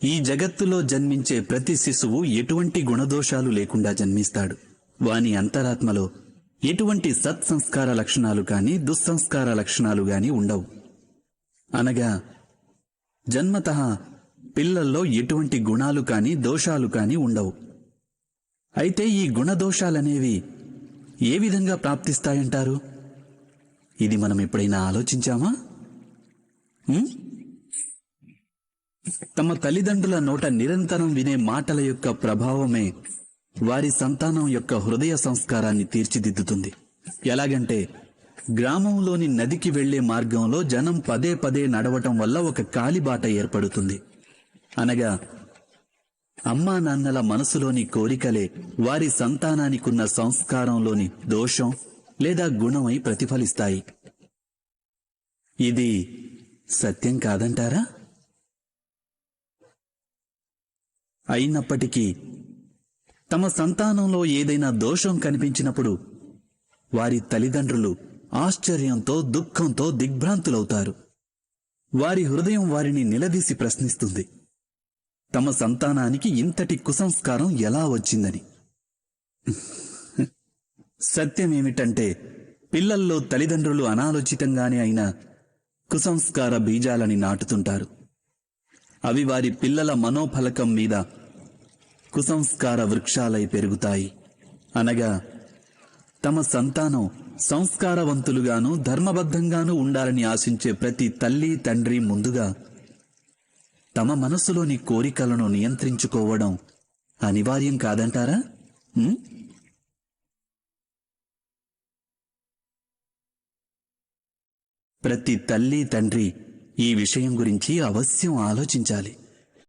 ఈ జగత్తులో జన్మించే ప్రతి శిశువు ఎటువంటి గుణదోషాలు లేకుండా జన్మిస్తాడు. వాని అంతరాత్మలో ఎటువంటి సత్సంస్కార లక్షణాలు కాని దుస్సంస్కార లక్షణాలు గాని ఉండవు. అనగా జన్మతః పిల్లల్లో ఎటువంటి గుణాలు కాని దోషాలు కాని ఉండవు. అయితే ఈ గుణదోషాలనేవి ఏ విధంగా ప్రాప్తిస్తాయంటారు? ఇది మనం ఎప్పుడైనా ఆలోచించామా? తమ తల్లిదండ్రుల నోట నిరంతరం వినే మాటల యొక్క ప్రభావమే వారి సంతానం యొక్క హృదయ సంస్కారాన్ని తీర్చిదిద్దుతుంది. ఎలాగంటే గ్రామంలోని నదికి వెళ్లే మార్గంలో జనం పదే పదే నడవటం వల్ల ఒక కాలిబాట ఏర్పడుతుంది. అనగా అమ్మా నాన్నల మనసులోని కోరికలే వారి సంతానానికున్న సంస్కారంలోని దోషం లేదా గుణమై ప్రతిఫలిస్తాయి. ఇది సత్యం కాదంటారా? అయినప్పటికీ తమ సంతానంలో ఏదైనా దోషం కనిపించినప్పుడు వారి తల్లిదండ్రులు ఆశ్చర్యంతో దుఃఖంతో దిగ్భ్రాంతులవుతారు. వారి హృదయం వారిని నిలదీసి ప్రశ్నిస్తుంది, తమ సంతానానికి ఇంతటి కుసంస్కారం ఎలా వచ్చిందని. సత్యమేమిటంటే పిల్లల్లో తల్లిదండ్రులు అనాలోచితంగానే అయినా కుసంస్కార బీజాలని నాటుతుంటారు. అవి వారి పిల్లల మనోఫలకం మీద కుసంస్కార వృక్షాలై పెరుగుతాయి. అనగా తమ సంతానం సంస్కారవంతులుగాను ధర్మబద్ధంగాను ఉండాలని ఆశించే ప్రతి తల్లి తండ్రి ముందుగా తమ మనసులోని కోరికలను నియంత్రించుకోవడం అనివార్యం కాదంటారా? ప్రతి తల్లి తండ్రి ఈ విషయం గురించి అవశ్యం ఆలోచించాలి.